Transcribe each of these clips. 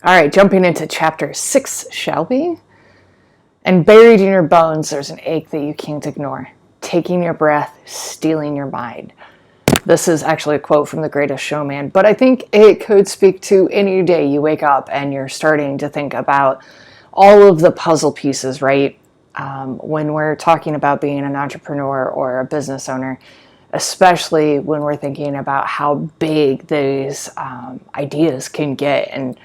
All right, jumping into chapter 6, shall we? And buried in your bones, there's an ache that you can't ignore. Taking your breath, stealing your mind. This is actually a quote from The Greatest Showman, but I think it could speak to any day you wake up and you're starting to think about all of the puzzle pieces, right? When we're talking about being an entrepreneur or a business owner, especially when we're thinking about how big these ideas can get and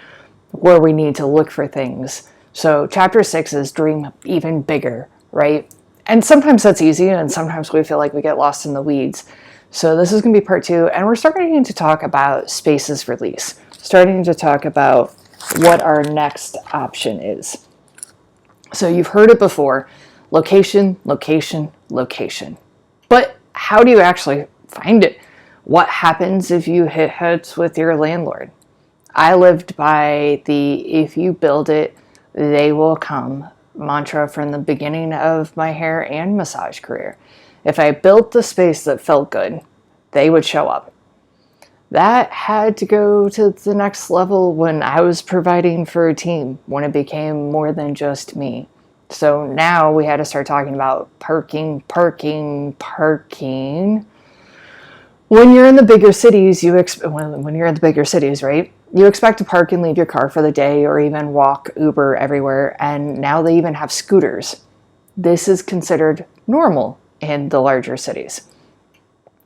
where we need to look for things. So chapter 6 is dream even bigger, right? And sometimes that's easy, and sometimes we feel like we get lost in the weeds. So this is going to be part 2, and we're starting to talk about spaces for lease, starting to talk about what our next option is. So you've heard it before, location, location, location. But how do you actually find it? What happens if you hit heads with your landlord? I lived by the if you build it, they will come mantra from the beginning of my hair and massage career. If I built the space that felt good, they would show up. That had to go to the next level when I was providing for a team, when it became more than just me. So now we had to start talking about parking. When you're in the bigger cities, when you're in the bigger cities, right? You expect to park and leave your car for the day or even walk, Uber everywhere, and now they even have scooters. This is considered normal in the larger cities.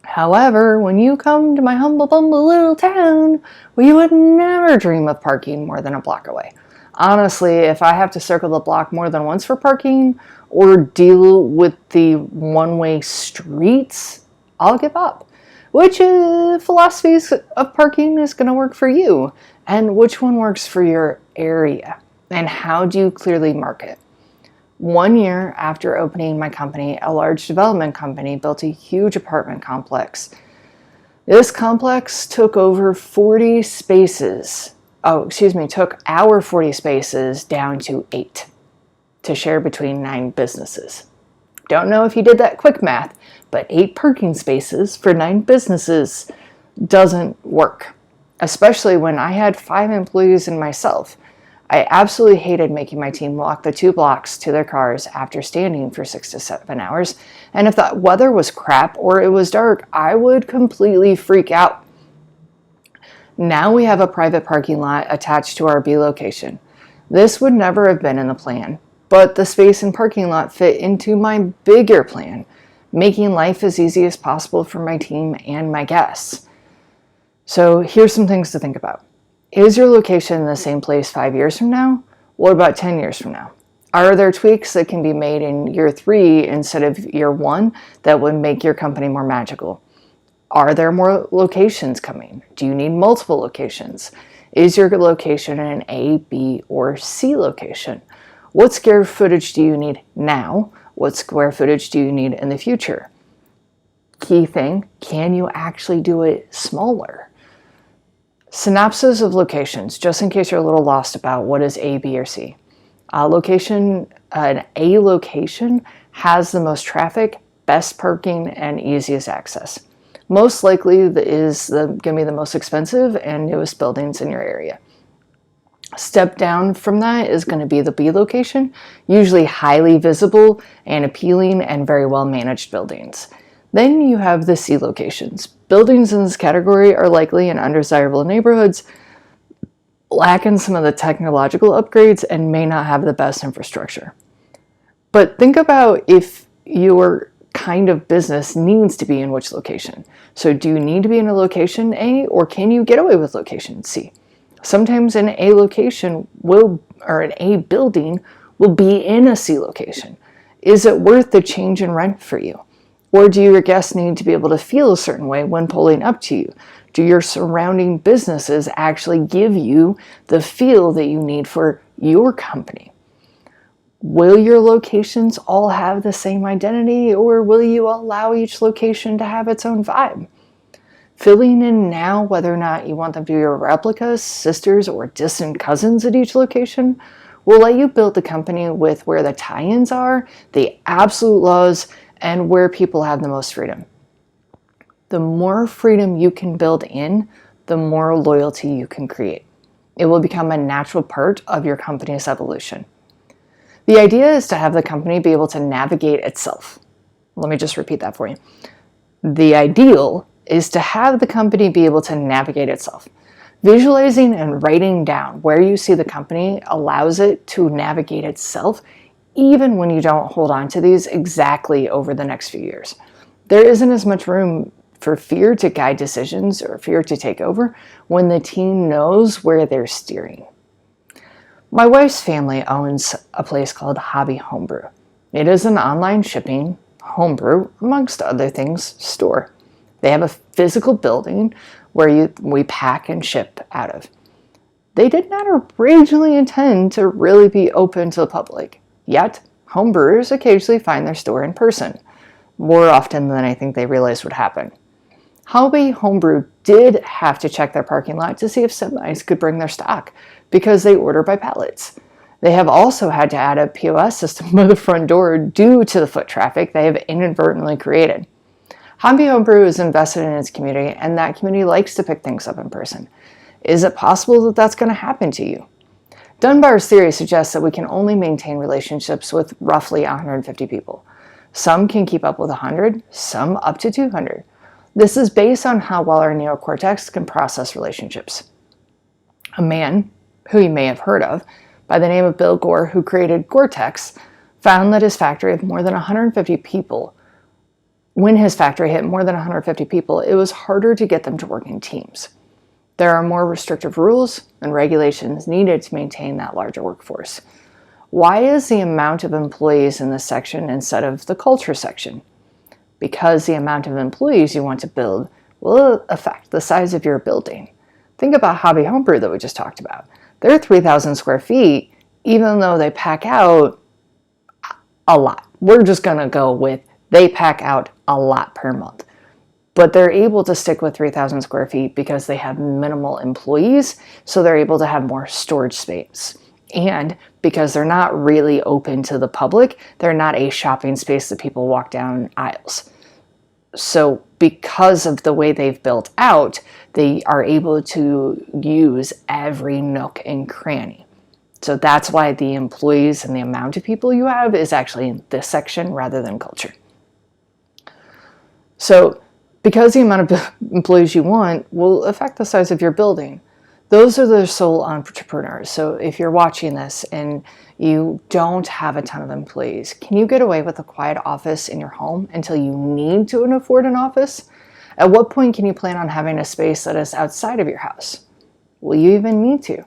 However, when you come to my humble bumble little town, well, you would never dream of parking more than a block away. Honestly, if I have to circle the block more than once for parking or deal with the one-way streets, I'll give up. Which philosophies of parking is going to work for you? And which one works for your area? And how do you clearly market? 1 year after opening my company, a large development company built a huge apartment complex. This complex took over 40 spaces. Took our 40 spaces down to 8 to share between 9 businesses. Don't know if you did that quick math, but 8 parking spaces for 9 businesses doesn't work, especially when I had 5 employees and myself. I absolutely hated making my team walk the 2 blocks to their cars after standing for 6 to 7 hours. And if the weather was crap or it was dark, I would completely freak out. Now we have a private parking lot attached to our B location. This would never have been in the plan, but the space and parking lot fit into my bigger plan, making life as easy as possible for my team and my guests. So here's some things to think about. Is your location in the same place 5 years from now? What about 10 years from now? Are there tweaks that can be made in year 3 instead of year 1 that would make your company more magical? Are there more locations coming? Do you need multiple locations? Is your location an A, B, or C location? What square footage do you need now? What square footage do you need in the future? Key thing, can you actually do it smaller? Synopsis of locations, just in case you're a little lost about what is A, B, or C. An A location has the most traffic, best parking, and easiest access. Most likely is going to be the most expensive and newest buildings in your area. Step down from that is going to be the B location, usually highly visible and appealing and very well managed buildings. Then you have the C locations. Buildings in this category are likely in undesirable neighborhoods, lacking some of the technological upgrades, and may not have the best infrastructure. But think about if your kind of business needs to be in which location. So do you need to be in a location A, or can you get away with location C? Sometimes an A location an A building will be in a C location. Is it worth the change in rent for you? Or do your guests need to be able to feel a certain way when pulling up to you? Do your surrounding businesses actually give you the feel that you need for your company? Will your locations all have the same identity, or will you allow each location to have its own vibe? Filling in now whether or not you want them to be your replicas, sisters, or distant cousins at each location will let you build the company with where the tie-ins are, the absolute laws, and where people have the most freedom. The more freedom you can build in, the more loyalty you can create. It will become a natural part of your company's evolution. The idea is to have the company be able to navigate itself. Let me just repeat that for you. The ideal is to have the company be able to navigate itself. Visualizing and writing down where you see the company allows it to navigate itself, even when you don't hold on to these exactly over the next few years. There isn't as much room for fear to guide decisions or fear to take over when the team knows where they're steering. My wife's family owns a place called Hobby Homebrew. It is an online shipping, homebrew, amongst other things, store. They have a physical building where we pack and ship out of. They did not originally intend to really be open to the public, yet homebrewers occasionally find their store in person, more often than I think they realized would happen. Hobby Homebrew did have to check their parking lot to see if semis could bring their stock because they order by pallets. They have also had to add a POS system by the front door due to the foot traffic they have inadvertently created. Hobby Homebrew is invested in its community, and that community likes to pick things up in person. Is it possible that that's going to happen to you? Dunbar's theory suggests that we can only maintain relationships with roughly 150 people. Some can keep up with 100, some up to 200. This is based on how well our neocortex can process relationships. A man, who you may have heard of, by the name of Bill Gore, who created Gore-Tex, found that his factory of more than 150 people, when his factory hit more than 150 people, it was harder to get them to work in teams. There are more restrictive rules and regulations needed to maintain that larger workforce. Why is the amount of employees in this section instead of the culture section? Because the amount of employees you want to build will affect the size of your building. Think about Hobby Homebrew that we just talked about. They're 3,000 square feet, even though they pack out a lot. We're just going to go with they pack out a lot per month. But they're able to stick with 3,000 square feet because they have minimal employees, so they're able to have more storage space. And because they're not really open to the public, they're not a shopping space that people walk down aisles. So because of the way they've built out, they are able to use every nook and cranny. So that's why the employees and the amount of people you have is actually in this section rather than culture. So because the amount of employees you want will affect the size of your building. Those are the sole entrepreneurs. So if you're watching this and you don't have a ton of employees, can you get away with a quiet office in your home until you need to afford an office? At what point can you plan on having a space that is outside of your house? Will you even need to?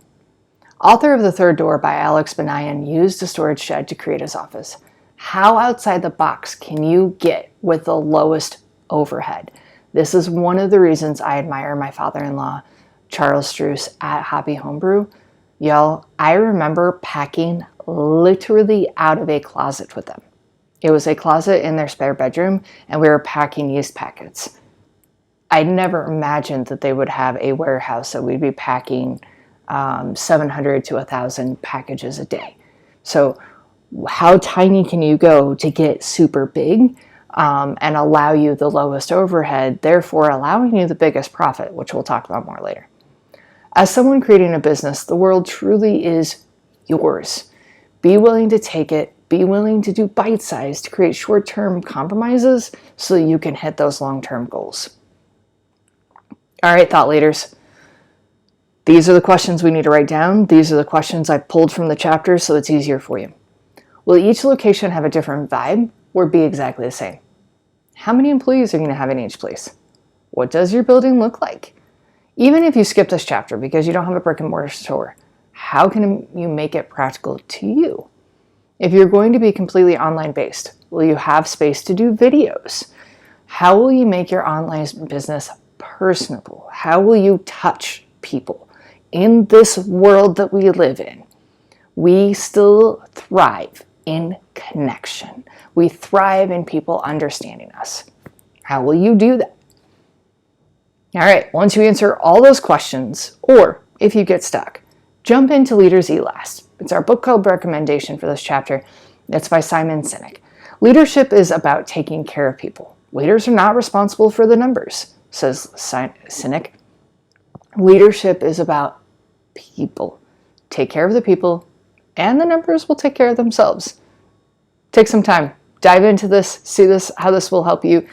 Author of The Third Door by Alex Banayan used a storage shed to create his office. How outside the box can you get with the lowest overhead? This is one of the reasons I admire my father-in-law, Charles Struess, at Hobby Homebrew. Y'all, I remember packing literally out of a closet with them. It was a closet in their spare bedroom, and we were packing yeast packets. I never imagined that they would have a warehouse that we'd be packing 700 to 1,000 packages a day. So how tiny can you go to get super big and allow you the lowest overhead, therefore allowing you the biggest profit, which we'll talk about more later. As someone creating a business, the world truly is yours. Be willing to take it. Be willing to do bite-sized to create short-term compromises so you can hit those long-term goals. All right, thought leaders. These are the questions we need to write down. These are the questions I pulled from the chapter so it's easier for you. Will each location have a different vibe or be exactly the same? How many employees are you going to have in each place? What does your building look like? Even if you skip this chapter because you don't have a brick and mortar store, how can you make it practical to you? If you're going to be completely online based, will you have space to do videos? How will you make your online business personable? How will you touch people? In this world that we live in, we still thrive in connection. We thrive in people understanding us. How will you do that? All right, once you answer all those questions, or if you get stuck, jump into Leaders Eat Last. It's our book club recommendation for this chapter. It's by Simon Sinek. Leadership is about taking care of people. Leaders are not responsible for the numbers, says Sinek. Leadership is about people. Take care of the people, and the numbers will take care of themselves. Take some time, dive into this, see this, how this will help you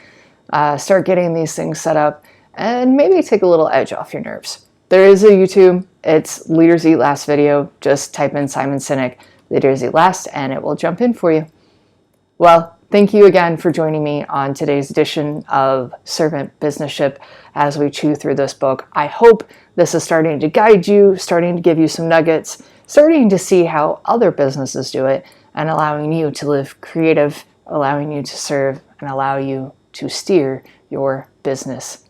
start getting these things set up, and maybe take a little edge off your nerves. There is a YouTube, it's Leaders Eat Last video. Just type in Simon Sinek, Leaders Eat Last, and it will jump in for you. Well, thank you again for joining me on today's edition of Servant BusinessShip as we chew through this book. I hope this is starting to guide you, starting to give you some nuggets, starting to see how other businesses do it, and allowing you to live creative, allowing you to serve, and allow you to steer your business